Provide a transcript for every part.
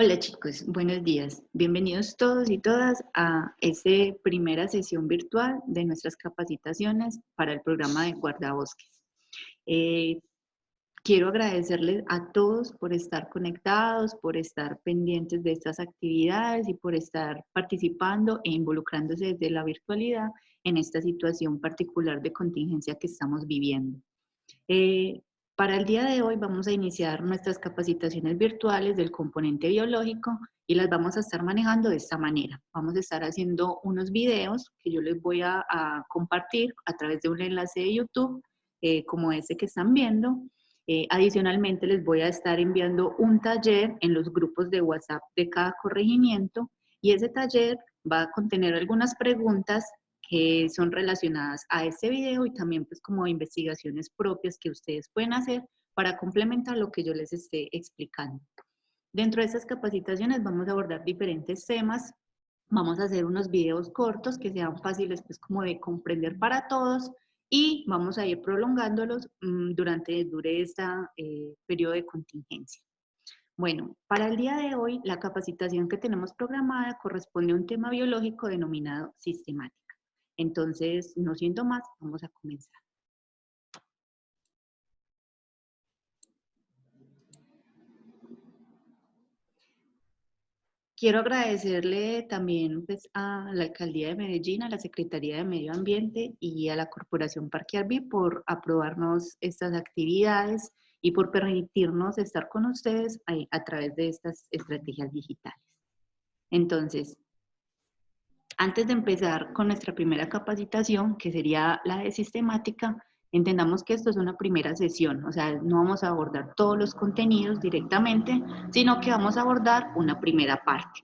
Hola chicos, buenos días. Bienvenidos todos y todas a esta primera sesión virtual de nuestras capacitaciones para el programa de guardabosques. Eh, Quiero agradecerles a todos por estar conectados, por estar pendientes de estas actividades y por estar participando e involucrándose desde la virtualidad en esta situación particular de contingencia que estamos viviendo. Eh, para el día de hoy vamos a iniciar nuestras capacitaciones virtuales del componente biológico y las vamos a estar manejando de esta manera. Vamos a estar haciendo unos videos que yo les voy a compartir a través de un enlace de YouTube, como este que están viendo. Adicionalmente les voy a estar enviando un taller en los grupos de WhatsApp de cada corregimiento y ese taller va a contener algunas preguntas que son relacionadas a este video y también pues como investigaciones propias que ustedes pueden hacer para complementar lo que yo les esté explicando. Dentro de estas capacitaciones vamos a abordar diferentes temas, vamos a hacer unos videos cortos que sean fáciles pues como de comprender para todos y vamos a ir prolongándolos dure este periodo de contingencia. Bueno, para el día de hoy la capacitación que tenemos programada corresponde a un tema biológico denominado sistemática. Entonces, no siendo más, vamos a comenzar. Quiero agradecerle también pues, a la Alcaldía de Medellín, a la Secretaría de Medio Ambiente y a la Corporación Parque Arví por aprobarnos estas actividades y por permitirnos estar con ustedes a través de estas estrategias digitales. Entonces, antes de empezar con nuestra primera capacitación, que sería la de sistemática, entendamos que esto es una primera sesión, o sea, no vamos a abordar todos los contenidos directamente, sino que vamos a abordar una primera parte.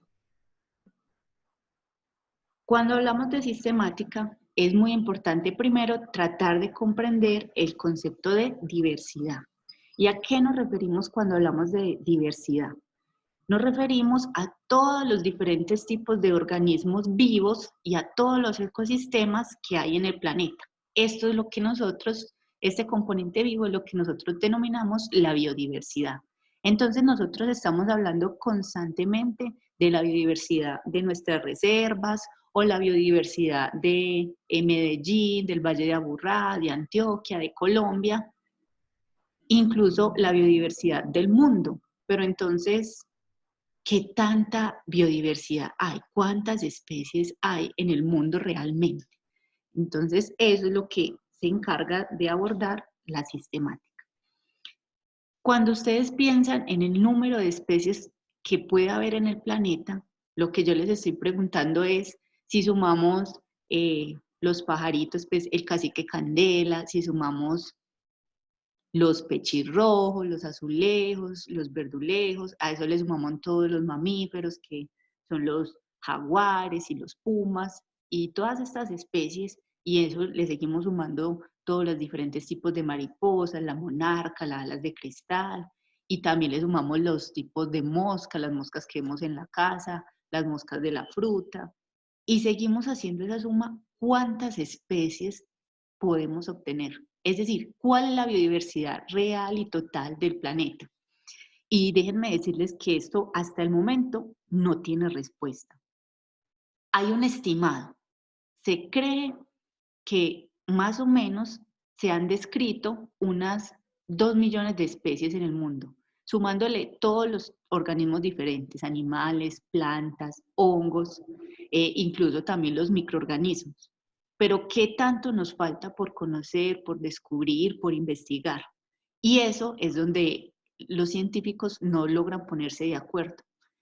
Cuando hablamos de sistemática, es muy importante primero tratar de comprender el concepto de diversidad. ¿Y a qué nos referimos cuando hablamos de diversidad? Nos referimos a todos los diferentes tipos de organismos vivos y a todos los ecosistemas que hay en el planeta. Esto es lo que nosotros, este componente vivo es lo que nosotros denominamos la biodiversidad. Entonces nosotros estamos hablando constantemente de la biodiversidad de nuestras reservas o la biodiversidad de Medellín, del Valle de Aburrá, de Antioquia, de Colombia, incluso la biodiversidad del mundo. Pero entonces, ¿qué tanta biodiversidad hay? ¿Cuántas especies hay en el mundo realmente? Entonces, eso es lo que se encarga de abordar la sistemática. Cuando ustedes piensan en el número de especies que puede haber en el planeta, lo que yo les estoy preguntando es si sumamos los pajaritos, pues el cacique candela, si sumamos los pechirrojos, los azulejos, los verdulejos, a eso le sumamos todos los mamíferos que son los jaguares y los pumas y todas estas especies, y eso le seguimos sumando todos los diferentes tipos de mariposas, la monarca, las alas de cristal, y también le sumamos los tipos de moscas, las moscas que vemos en la casa, las moscas de la fruta, y seguimos haciendo esa suma, ¿cuántas especies podemos obtener? Es decir, ¿cuál es la biodiversidad real y total del planeta? Y déjenme decirles que esto hasta el momento no tiene respuesta. Hay un estimado. Se cree que más o menos se han descrito unas 2 millones de especies en el mundo, sumándole todos los organismos diferentes, animales, plantas, hongos, incluso también los microorganismos. Pero ¿qué tanto nos falta por conocer, por descubrir, por investigar? Y eso es donde los científicos no logran ponerse de acuerdo.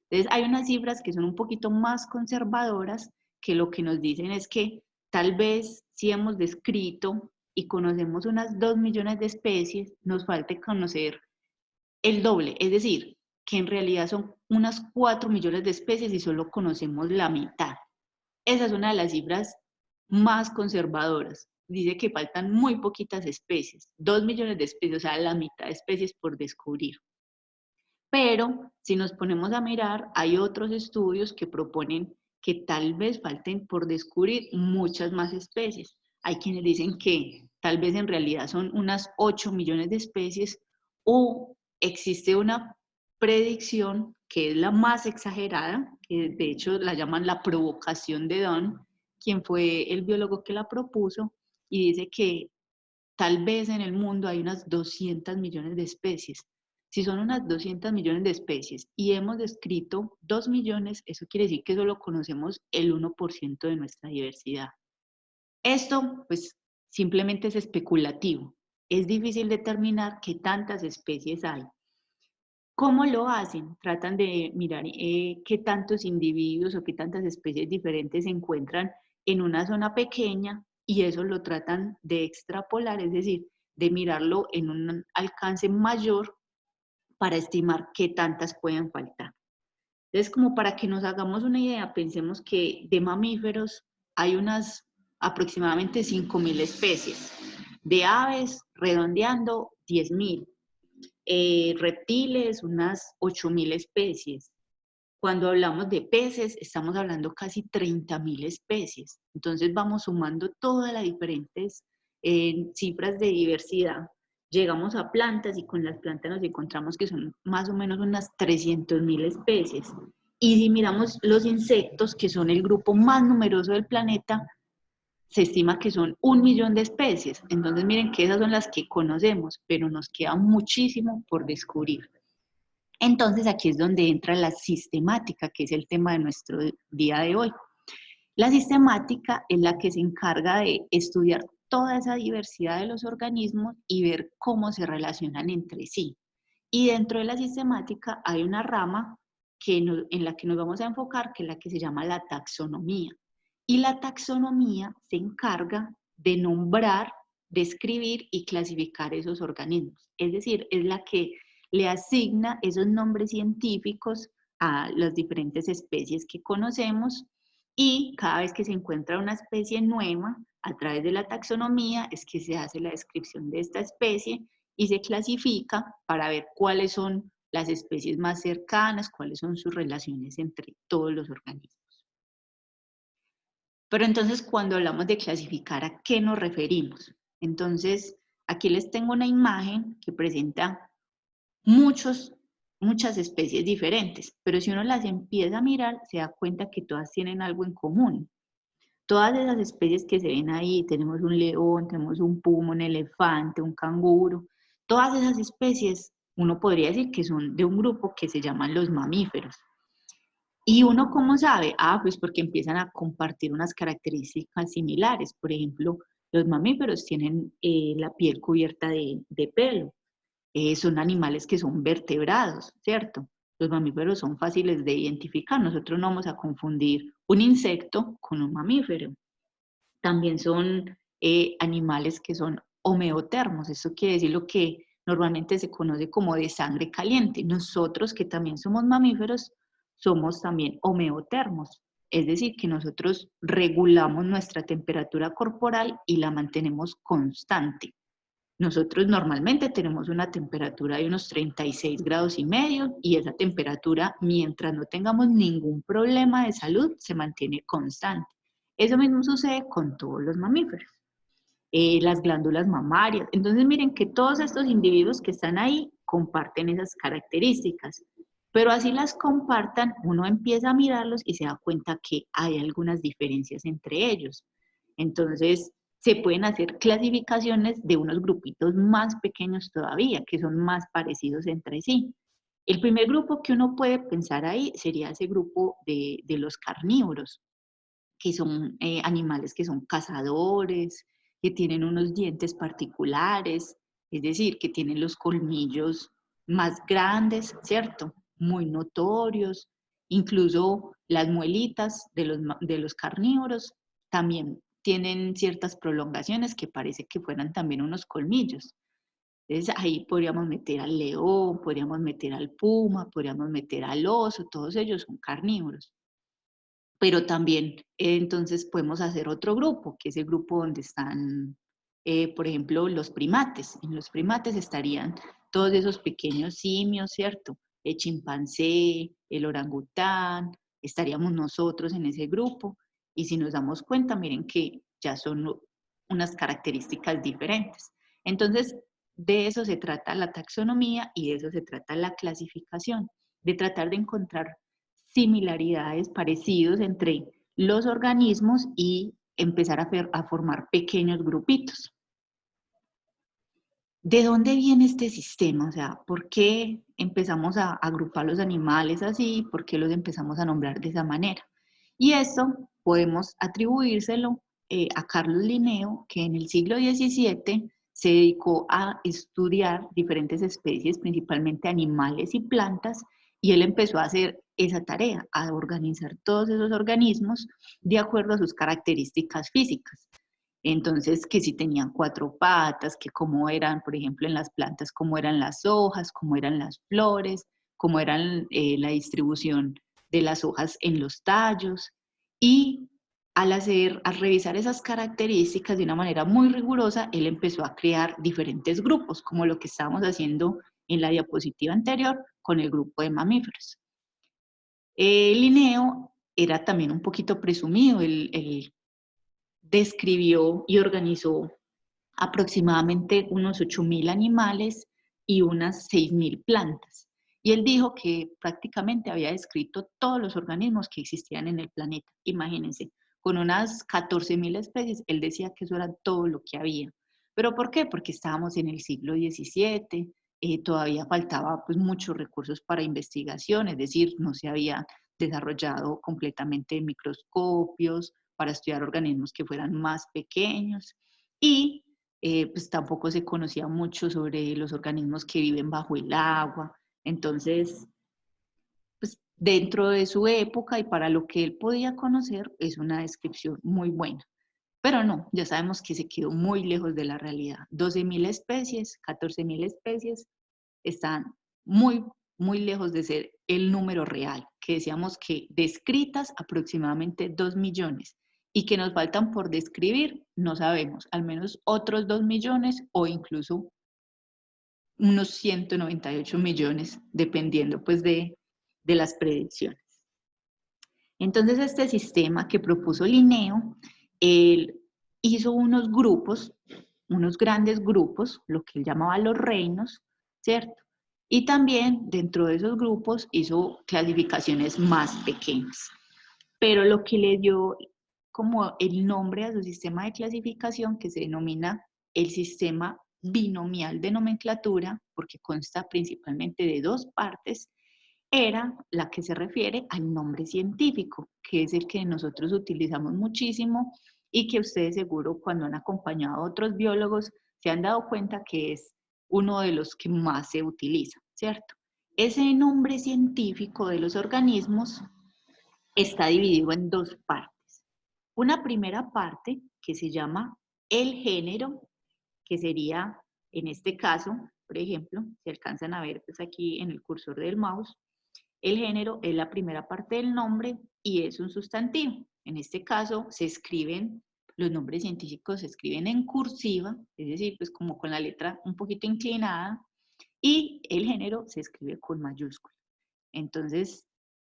Entonces, hay unas cifras que son un poquito más conservadoras que lo que nos dicen es que tal vez si hemos descrito y conocemos unas 2 millones de especies, nos falta conocer el doble, es decir, que en realidad son unas 4 millones de especies y solo conocemos la mitad. Esa es una de las cifras más conservadoras. Dice que faltan muy poquitas especies, 2 millones de especies, o sea, la mitad de especies por descubrir. Pero si nos ponemos a mirar, hay otros estudios que proponen que tal vez falten por descubrir muchas más especies. Hay quienes dicen que tal vez en realidad son unas 8 millones de especies o existe una predicción que es la más exagerada, que de hecho la llaman la provocación de Don, quien fue el biólogo que la propuso, y dice que tal vez en el mundo hay unas 200 millones de especies. Si son unas 200 millones de especies y hemos descrito 2 millones, eso quiere decir que solo conocemos el 1% de nuestra diversidad. Esto, pues, simplemente es especulativo. Es difícil determinar qué tantas especies hay. ¿Cómo lo hacen? Tratan de mirar qué tantos individuos o qué tantas especies diferentes se encuentran en una zona pequeña y eso lo tratan de extrapolar, es decir, de mirarlo en un alcance mayor para estimar qué tantas pueden faltar. Entonces, como para que nos hagamos una idea, pensemos que de mamíferos hay unas aproximadamente 5.000 especies, de aves redondeando 10.000, reptiles unas 8.000 especies. Cuando hablamos de peces, estamos hablando casi 30.000 especies. Entonces vamos sumando todas las diferentes cifras de diversidad. Llegamos a plantas y con las plantas nos encontramos que son más o menos unas 300.000 especies. Y si miramos los insectos, que son el grupo más numeroso del planeta, se estima que son 1.000.000 de especies. Entonces miren que esas son las que conocemos, pero nos queda muchísimo por descubrir. Entonces aquí es donde entra la sistemática, que es el tema de nuestro día de hoy. La sistemática es la que se encarga de estudiar toda esa diversidad de los organismos y ver cómo se relacionan entre sí. Y dentro de la sistemática hay una rama en la que nos vamos a enfocar, que es la que se llama la taxonomía. Y la taxonomía se encarga de nombrar, describir y clasificar esos organismos. Es decir, es la que le asigna esos nombres científicos a las diferentes especies que conocemos y cada vez que se encuentra una especie nueva, a través de la taxonomía es que se hace la descripción de esta especie y se clasifica para ver cuáles son las especies más cercanas, cuáles son sus relaciones entre todos los organismos. Pero entonces, cuando hablamos de clasificar, ¿a qué nos referimos? Entonces, aquí les tengo una imagen que presenta muchas especies diferentes, pero si uno las empieza a mirar, se da cuenta que todas tienen algo en común. Todas esas especies que se ven ahí, tenemos un león, tenemos un puma, un elefante, un canguro, todas esas especies, uno podría decir que son de un grupo que se llaman los mamíferos. ¿Y uno cómo sabe? Ah, pues porque empiezan a compartir unas características similares. Por ejemplo, los mamíferos tienen la piel cubierta de pelo. Son animales que son vertebrados, ¿cierto? Los mamíferos son fáciles de identificar. Nosotros no vamos a confundir un insecto con un mamífero. También son animales que son homeotermos. Eso quiere decir lo que normalmente se conoce como de sangre caliente. Nosotros, que también somos mamíferos, somos también homeotermos. Es decir, que nosotros regulamos nuestra temperatura corporal y la mantenemos constante. Nosotros normalmente tenemos una temperatura de unos 36 grados y medio y esa temperatura, mientras no tengamos ningún problema de salud, se mantiene constante. Eso mismo sucede con todos los mamíferos. Las glándulas mamarias. Entonces miren que todos estos individuos que están ahí comparten esas características, pero así las compartan, uno empieza a mirarlos y se da cuenta que hay algunas diferencias entre ellos. Entonces se pueden hacer clasificaciones de unos grupitos más pequeños todavía, que son más parecidos entre sí. El primer grupo que uno puede pensar ahí sería ese grupo de los carnívoros, que son animales que son cazadores, que tienen unos dientes particulares, es decir, que tienen los colmillos más grandes, ¿cierto? Muy notorios, incluso las muelitas de los carnívoros también tienen ciertas prolongaciones que parece que fueran también unos colmillos. Entonces ahí podríamos meter al león, podríamos meter al puma, podríamos meter al oso, todos ellos son carnívoros. Pero también entonces podemos hacer otro grupo, que es el grupo donde están, por ejemplo, los primates. En los primates estarían todos esos pequeños simios, ¿cierto? El chimpancé, el orangután, estaríamos nosotros en ese grupo. Y si nos damos cuenta, miren que ya son unas características diferentes. Entonces, de eso se trata la taxonomía y de eso se trata la clasificación, de tratar de encontrar similaridades, parecidos entre los organismos y empezar a formar pequeños grupitos. ¿De dónde viene este sistema? O sea, ¿por qué empezamos a agrupar los animales así? ¿Por qué los empezamos a nombrar de esa manera? Y esto podemos atribuírselo a Carlos Linneo, que en el siglo XVII se dedicó a estudiar diferentes especies, principalmente animales y plantas, y él empezó a hacer esa tarea, a organizar todos esos organismos de acuerdo a sus características físicas. Entonces, que si tenían cuatro patas, que cómo eran, por ejemplo, en las plantas, cómo eran las hojas, cómo eran las flores, cómo eran la distribución de las hojas en los tallos. Y al revisar esas características de una manera muy rigurosa, él empezó a crear diferentes grupos, como lo que estábamos haciendo en la diapositiva anterior con el grupo de mamíferos. Linneo era también un poquito presumido, él describió y organizó aproximadamente unos 8.000 animales y unas 6.000 plantas. Y él dijo que prácticamente había descrito todos los organismos que existían en el planeta. Imagínense, con unas 14.000 especies, él decía que eso era todo lo que había. ¿Pero por qué? Porque estábamos en el siglo XVII, todavía faltaba pues, muchos recursos para investigación, es decir, no se había desarrollado completamente microscopios para estudiar organismos que fueran más pequeños y pues tampoco se conocía mucho sobre los organismos que viven bajo el agua. Entonces, pues dentro de su época y para lo que él podía conocer, es una descripción muy buena. Pero no, ya sabemos que se quedó muy lejos de la realidad. 12.000 especies, 14.000 especies están muy, muy lejos de ser el número real, que decíamos que descritas aproximadamente 2 millones y que nos faltan por describir, no sabemos, al menos otros 2 millones o incluso unos 198 millones, dependiendo pues de las predicciones. Entonces este sistema que propuso Linneo, él hizo unos grupos, unos grandes grupos, lo que él llamaba los reinos, ¿cierto? Y también dentro de esos grupos hizo clasificaciones más pequeñas. Pero lo que le dio como el nombre a su sistema de clasificación, que se denomina el sistema binomial de nomenclatura, porque consta principalmente de dos partes, era la que se refiere al nombre científico, que es el que nosotros utilizamos muchísimo y que ustedes seguro cuando han acompañado a otros biólogos se han dado cuenta que es uno de los que más se utiliza, ¿cierto? Ese nombre científico de los organismos está dividido en dos partes. Una primera parte que se llama el género, que sería, en este caso, por ejemplo, si alcanzan a ver pues aquí en el cursor del mouse, el género es la primera parte del nombre y es un sustantivo. En este caso se escriben, los nombres científicos se escriben en cursiva, es decir, pues como con la letra un poquito inclinada, y el género se escribe con mayúscula. Entonces,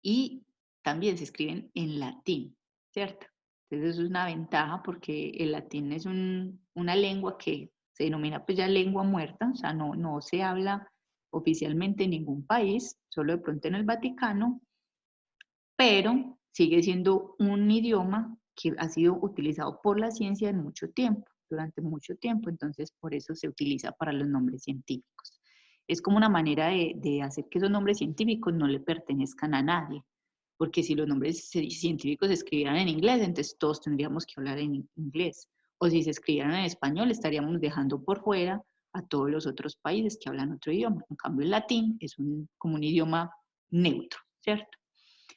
y también se escriben en latín, ¿cierto? Entonces eso es una ventaja porque el latín es una lengua que se denomina pues ya lengua muerta, o sea, no se habla oficialmente en ningún país, solo de pronto en el Vaticano, pero sigue siendo un idioma que ha sido utilizado por la ciencia en mucho tiempo, durante mucho tiempo, entonces por eso se utiliza para los nombres científicos. Es como una manera de hacer que esos nombres científicos no le pertenezcan a nadie, porque si los nombres científicos se escribieran en inglés, entonces todos tendríamos que hablar en inglés, o si se escribieran en español, estaríamos dejando por fuera a todos los otros países que hablan otro idioma. En cambio, el latín es como un idioma neutro, ¿cierto?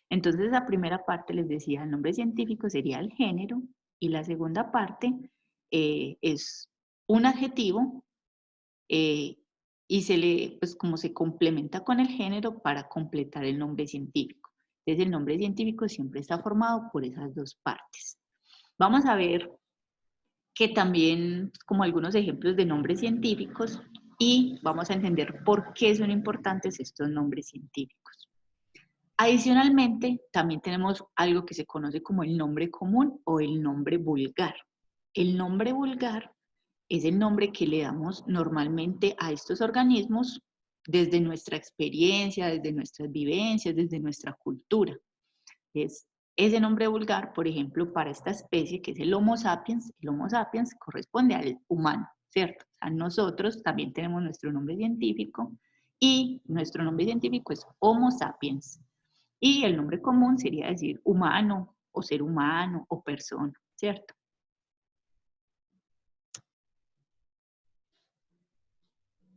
Entonces, la primera parte, les decía, el nombre científico sería el género, y la segunda parte es un adjetivo y pues como se complementa con el género para completar el nombre científico. Entonces, el nombre científico siempre está formado por esas dos partes. Vamos a ver que también como algunos ejemplos de nombres científicos y vamos a entender por qué son importantes estos nombres científicos. Adicionalmente, también tenemos algo que se conoce como el nombre común o el nombre vulgar. El nombre vulgar es el nombre que le damos normalmente a estos organismos desde nuestra experiencia, desde nuestras vivencias, desde nuestra cultura. Es ese nombre vulgar, por ejemplo, para esta especie que es el Homo sapiens corresponde al humano, ¿cierto? O sea, nosotros también tenemos nuestro nombre científico y nuestro nombre científico es Homo sapiens. Y el nombre común sería decir humano o ser humano o persona, ¿cierto?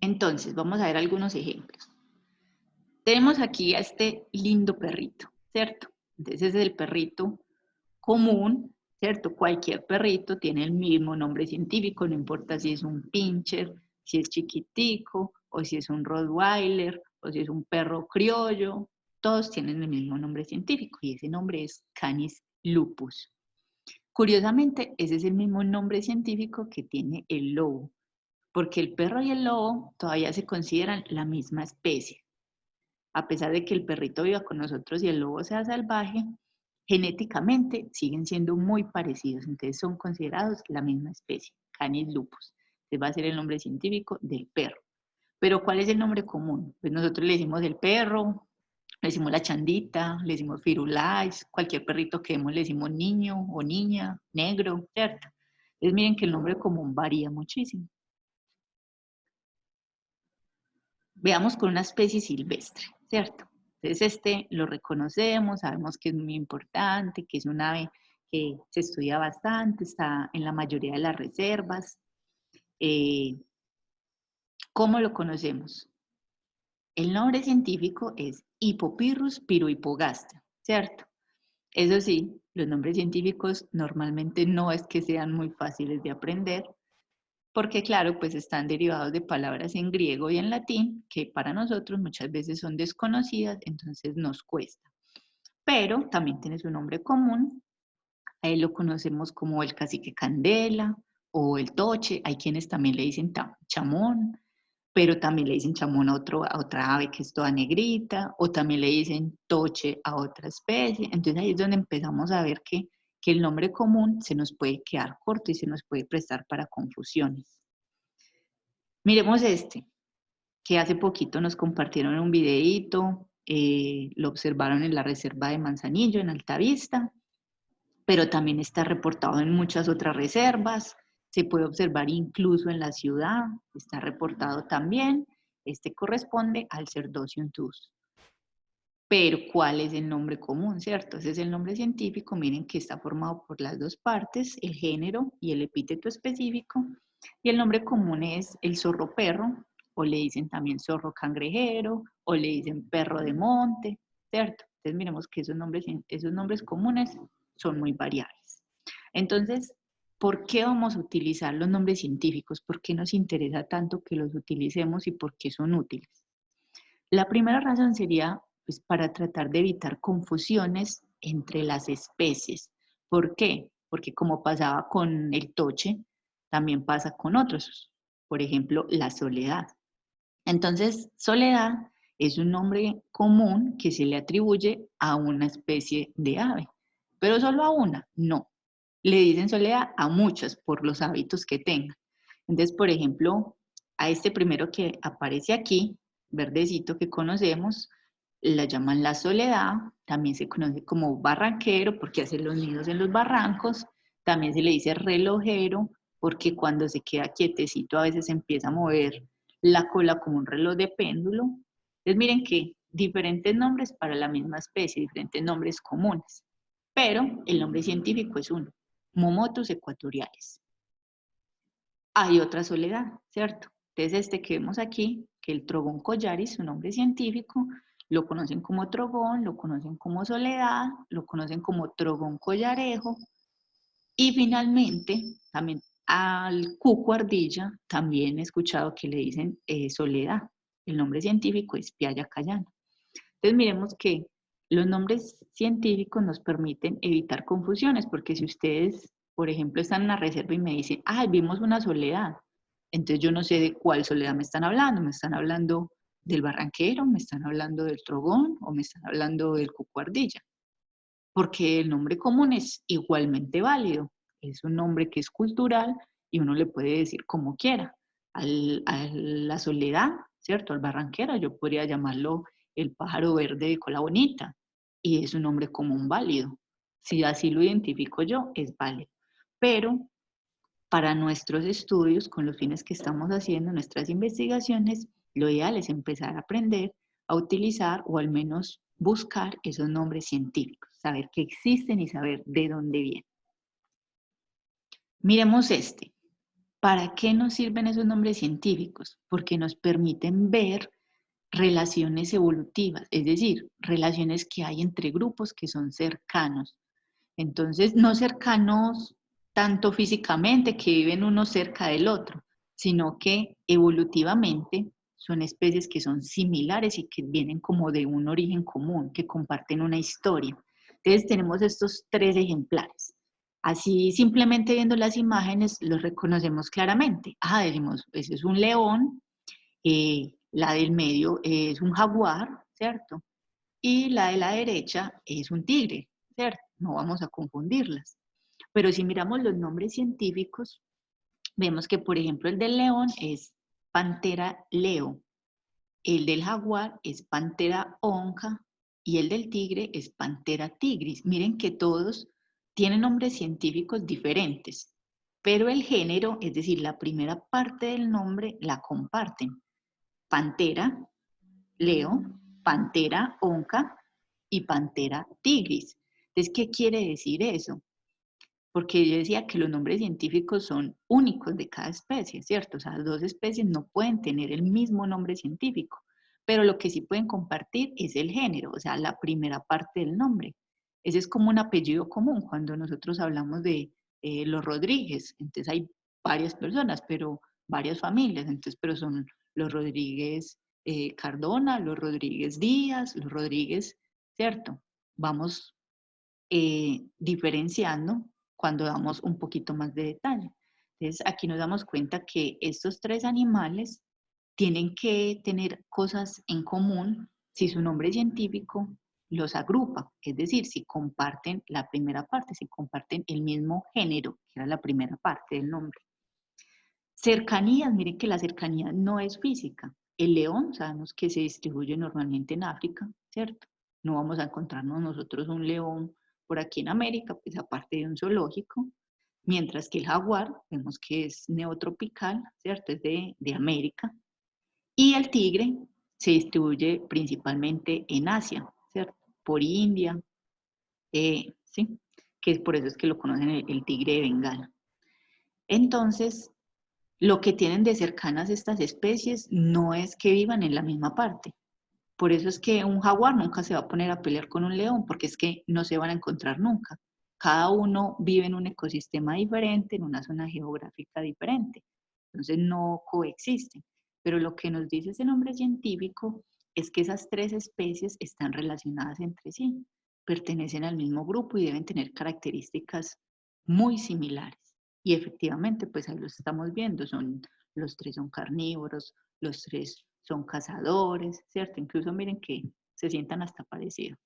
Entonces, vamos a ver algunos ejemplos. Tenemos aquí a este lindo perrito, ¿cierto? Entonces, ese es el perrito común, ¿cierto? Cualquier perrito tiene el mismo nombre científico, no importa si es un pincher, si es chiquitico, o si es un rottweiler, o si es un perro criollo, todos tienen el mismo nombre científico y ese nombre es Canis lupus. Curiosamente, ese es el mismo nombre científico que tiene el lobo, porque el perro y el lobo todavía se consideran la misma especie. A pesar de que el perrito viva con nosotros y el lobo sea salvaje, genéticamente siguen siendo muy parecidos, entonces son considerados la misma especie, Canis lupus. Ese va a ser el nombre científico del perro. Pero ¿cuál es el nombre común? Pues nosotros le decimos el perro, le decimos la chandita, le decimos firulais, cualquier perrito que vemos le decimos niño o niña, negro, ¿cierto? Entonces miren que el nombre común varía muchísimo. Veamos con una especie silvestre, ¿cierto? Entonces este lo reconocemos, sabemos que es muy importante, que es un ave que se estudia bastante, está en la mayoría de las reservas. ¿Cómo lo conocemos? El nombre científico es Hippopyrrhus piruipogasta, ¿cierto? Eso sí, los nombres científicos normalmente no es que sean muy fáciles de aprender, porque claro, pues están derivados de palabras en griego y en latín que para nosotros muchas veces son desconocidas, entonces nos cuesta. Pero también tiene su nombre común, a él lo conocemos como el cacique candela o el toche, hay quienes también le dicen chamón, pero también le dicen chamón a otra ave que es toda negrita, o también le dicen toche a otra especie. Entonces ahí es donde empezamos a ver que el nombre común se nos puede quedar corto y se nos puede prestar para confusiones. Miremos este, que hace poquito nos compartieron un videíto, lo observaron en la reserva de Manzanillo, en Altavista, pero también está reportado en muchas otras reservas, se puede observar incluso en la ciudad, está reportado también, este corresponde al Cerdocium tus. Pero ¿cuál es el nombre común, cierto? Ese es el nombre científico, miren que está formado por las dos partes, el género y el epíteto específico, y el nombre común es el zorro perro, o le dicen también zorro cangrejero, o le dicen perro de monte, ¿cierto? Entonces miremos que esos nombres comunes son muy variables. Entonces, ¿por qué vamos a utilizar los nombres científicos? ¿Por qué nos interesa tanto que los utilicemos y por qué son útiles? La primera razón sería pues, para tratar de evitar confusiones entre las especies. ¿Por qué? Porque como pasaba con el toche, también pasa con otros. Por ejemplo, la soledad. Entonces, soledad es un nombre común que se le atribuye a una especie de ave, pero solo a una, no. Le dicen soledad a muchas por los hábitos que tengan. Entonces, por ejemplo, a este primero que aparece aquí, verdecito que conocemos, la llaman la soledad, también se conoce como barranquero porque hace los nidos en los barrancos, también se le dice relojero porque cuando se queda quietecito a veces empieza a mover la cola como un reloj de péndulo. Entonces miren que diferentes nombres para la misma especie, diferentes nombres comunes, pero el nombre científico es uno, Momotus equatorialis. Hay otra soledad, ¿cierto? Entonces este que vemos aquí, que el Trogón collaris, su nombre científico, lo conocen como trogón, lo conocen como soledad, lo conocen como trogón collarejo, y finalmente, también al cuco ardilla, también he escuchado que le dicen soledad. El nombre científico es Piaya cayana. Entonces miremos que los nombres científicos nos permiten evitar confusiones, porque si ustedes, por ejemplo, están en una reserva y me dicen, ah, vimos una soledad, entonces yo no sé de cuál soledad me están hablando del barranquero, me están hablando del trogón o me están hablando del cuco ardilla, porque el nombre común es igualmente válido, es un nombre que es cultural y uno le puede decir como quiera. A la soledad ¿cierto? Al barranquero yo podría llamarlo el pájaro verde de cola bonita y es un nombre común válido. Si así lo identifico yo, es válido. Pero para nuestros estudios, con los fines que estamos haciendo, nuestras investigaciones, lo ideal es empezar a aprender a utilizar o al menos buscar esos nombres científicos, saber que existen y saber de dónde vienen. Miremos este. ¿Para qué nos sirven esos nombres científicos? Porque nos permiten ver relaciones evolutivas, es decir, relaciones que hay entre grupos que son cercanos. Entonces, no cercanos tanto físicamente, que viven uno cerca del otro, sino que evolutivamente son especies que son similares y que vienen como de un origen común, que comparten una historia. Entonces, tenemos estos tres ejemplares. Así, simplemente viendo las imágenes, los reconocemos claramente. Ah, decimos, ese es un león, la del medio es un jaguar, ¿cierto? Y la de la derecha es un tigre, ¿cierto? No vamos a confundirlas. Pero si miramos los nombres científicos, vemos que, por ejemplo, el del león es Pantera leo, el del jaguar es Pantera onca y el del tigre es Pantera tigris. Miren que todos tienen nombres científicos diferentes, pero el género, es decir, la primera parte del nombre, la comparten. Pantera leo, Pantera onca y Pantera tigris. Entonces, ¿qué quiere decir eso? Porque yo decía que los nombres científicos son únicos de cada especie, ¿cierto? O sea, dos especies no pueden tener el mismo nombre científico, pero lo que sí pueden compartir es el género, o sea, la primera parte del nombre. Ese es como un apellido común cuando nosotros hablamos de los Rodríguez, entonces hay varias personas, pero varias familias, entonces, pero son los Rodríguez Cardona, los Rodríguez Díaz, los Rodríguez, ¿cierto? Vamos diferenciando cuando damos un poquito más de detalle. Entonces, aquí nos damos cuenta que estos tres animales tienen que tener cosas en común si su nombre científico los agrupa, es decir, si comparten la primera parte, si comparten el mismo género, que era la primera parte del nombre. Cercanías, miren que la cercanía no es física. El león, sabemos que se distribuye normalmente en África, ¿cierto? No vamos a encontrarnos nosotros un león por aquí en América, pues aparte de un zoológico, mientras que el jaguar, vemos que es neotropical, ¿cierto? Es de América. Y el tigre se distribuye principalmente en Asia, ¿cierto? Por India, ¿sí? Que es por eso es que lo conocen el tigre de Bengala. Entonces, lo que tienen de cercanas estas especies no es que vivan en la misma parte. Por eso es que un jaguar nunca se va a poner a pelear con un león, porque es que no se van a encontrar nunca. Cada uno vive en un ecosistema diferente, en una zona geográfica diferente. Entonces no coexisten. Pero lo que nos dice ese nombre científico es que esas tres especies están relacionadas entre sí, pertenecen al mismo grupo y deben tener características muy similares. Y efectivamente, pues ahí los estamos viendo, los tres son carnívoros, los tres son cazadores, ¿cierto? Incluso miren que se sientan hasta parecidos.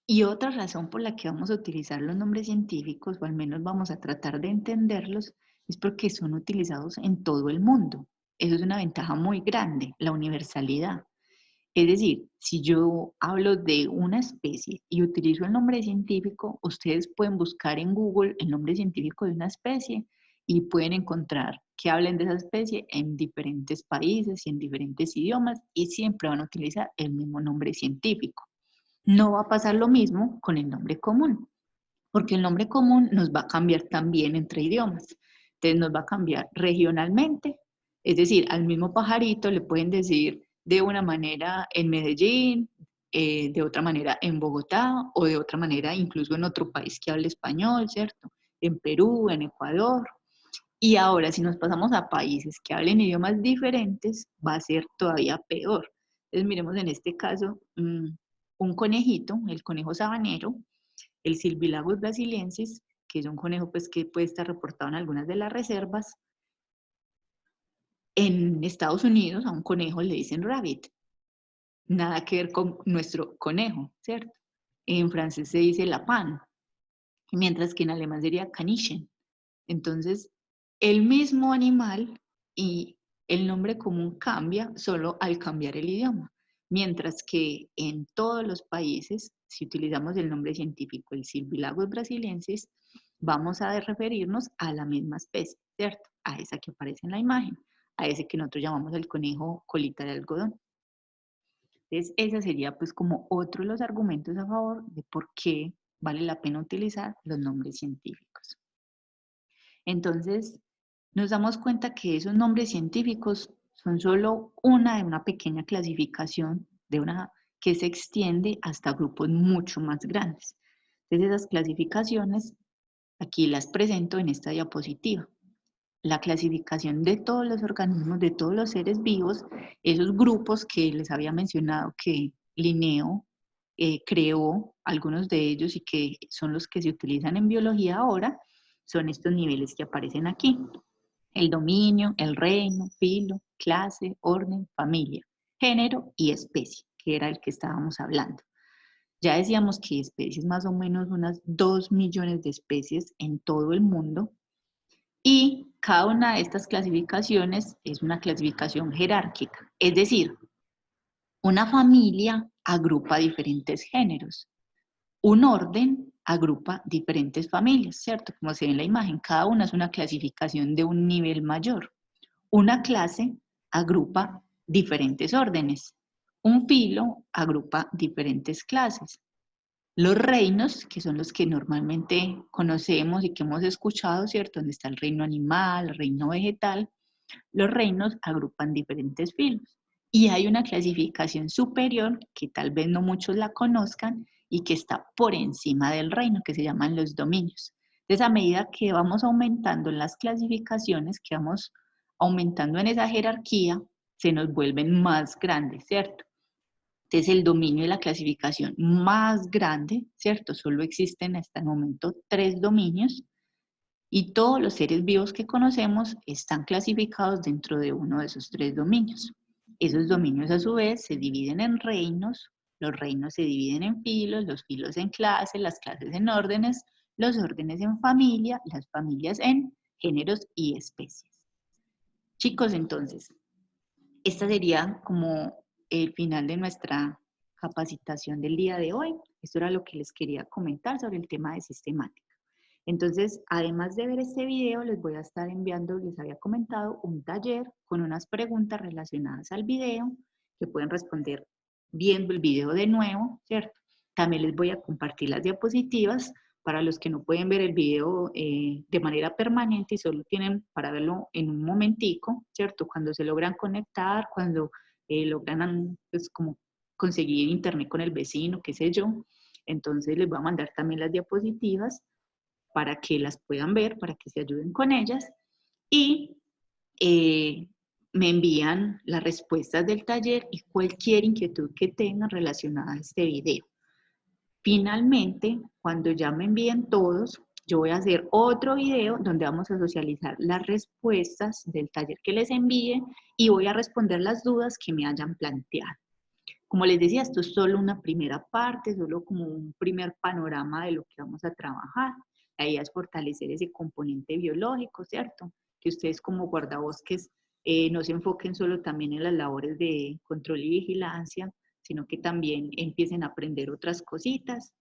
Y otra razón por la que vamos a utilizar los nombres científicos, o al menos vamos a tratar de entenderlos, es porque son utilizados en todo el mundo. Eso es una ventaja muy grande, la universalidad. Es decir, si yo hablo de una especie y utilizo el nombre científico, ustedes pueden buscar en Google el nombre científico de una especie y pueden encontrar que hablen de esa especie en diferentes países y en diferentes idiomas y siempre van a utilizar el mismo nombre científico. No va a pasar lo mismo con el nombre común, porque el nombre común nos va a cambiar también entre idiomas. Entonces nos va a cambiar regionalmente, es decir, al mismo pajarito le pueden decir de una manera en Medellín, de otra manera en Bogotá o de otra manera incluso en otro país que hable español, ¿cierto? En Perú, en Ecuador. Y ahora si nos pasamos a países que hablen idiomas diferentes, va a ser todavía peor. Entonces miremos en este caso un conejito, el conejo sabanero, el Silvilagus brasiliensis, que es un conejo pues, que puede estar reportado en algunas de las reservas. En Estados Unidos a un conejo le dicen rabbit, nada que ver con nuestro conejo, ¿cierto? En francés se dice lapin, mientras que en alemán sería Kaninchen. Entonces, el mismo animal y El nombre común cambia solo al cambiar el idioma, mientras que en todos los países, si utilizamos el nombre científico, el Silvilagos brasiliensis, vamos a referirnos a la misma especie, ¿cierto? A esa que aparece en la imagen, a ese que nosotros llamamos el conejo colita de algodón. Entonces, ese sería pues como otro de los argumentos a favor de por qué vale la pena utilizar los nombres científicos. Entonces, nos damos cuenta que esos nombres científicos son solo una de una pequeña clasificación de una que se extiende hasta grupos mucho más grandes. Entonces, esas clasificaciones aquí las presento en esta diapositiva. La clasificación de todos los organismos, de todos los seres vivos, esos grupos que les había mencionado que Linneo creó, algunos de ellos y que son los que se utilizan en biología ahora, son estos niveles que aparecen aquí. El dominio, el reino, filo, clase, orden, familia, género y especie, que era el que estábamos hablando. Ya decíamos que especies, más o menos unas 2 millones de especies en todo el mundo, y cada una de estas clasificaciones es una clasificación jerárquica, es decir, una familia agrupa diferentes géneros, un orden agrupa diferentes familias, ¿cierto? Como se ve en la imagen, cada una es una clasificación de un nivel mayor. Una clase agrupa diferentes órdenes. Un filo agrupa diferentes clases. Los reinos, que son los que normalmente conocemos y que hemos escuchado, ¿cierto? Donde está el reino animal, el reino vegetal, los reinos agrupan diferentes filos. Y hay una clasificación superior, que tal vez no muchos la conozcan, y que está por encima del reino, que se llaman los dominios. Entonces, a medida que vamos aumentando en las clasificaciones, que vamos aumentando en esa jerarquía, se nos vuelven más grandes, ¿cierto? Entonces, el dominio y la clasificación más grande, ¿cierto? Solo existen hasta el momento 3 dominios y todos los seres vivos que conocemos están clasificados dentro de uno de esos 3 dominios. Esos dominios a su vez se dividen en reinos, los reinos se dividen en filos, los filos en clases, las clases en órdenes, los órdenes en familia, las familias en géneros y especies. Chicos, entonces, esta sería como el final de nuestra capacitación del día de hoy. Esto era lo que les quería comentar sobre el tema de sistemática. Entonces, además de ver este video, les voy a estar enviando, les había comentado, un taller con unas preguntas relacionadas al video que pueden responder viendo el video de nuevo, ¿cierto? También les voy a compartir las diapositivas para los que no pueden ver el video de manera permanente y solo tienen para verlo en un momentico, ¿cierto? Cuando se logran conectar, cuando logran pues como conseguir internet con el vecino, qué sé yo. Entonces les voy a mandar también las diapositivas para que las puedan ver, para que se ayuden con ellas y me envían las respuestas del taller y cualquier inquietud que tengan relacionada a este video. Finalmente, cuando ya me envíen todos, yo voy a hacer otro video donde vamos a socializar las respuestas del taller que les envíe y voy a responder las dudas que me hayan planteado. Como les decía, esto es solo una primera parte, solo como un primer panorama de lo que vamos a trabajar. La idea es fortalecer ese componente biológico, ¿cierto? Que ustedes como guardabosques no se enfoquen solo también en las labores de control y vigilancia, sino que también empiecen a aprender otras cositas.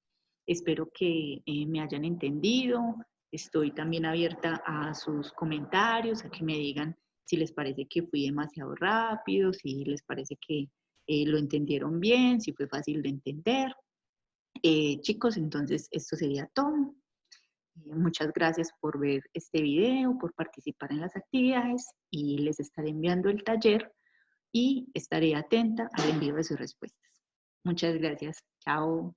Espero que me hayan entendido. Estoy también abierta a sus comentarios, a que me digan si les parece que fui demasiado rápido, si les parece que lo entendieron bien, si fue fácil de entender. Chicos, entonces esto sería todo. Muchas gracias por ver este video, por participar en las actividades y les estaré enviando el taller y estaré atenta al envío de sus respuestas. Muchas gracias. Chao.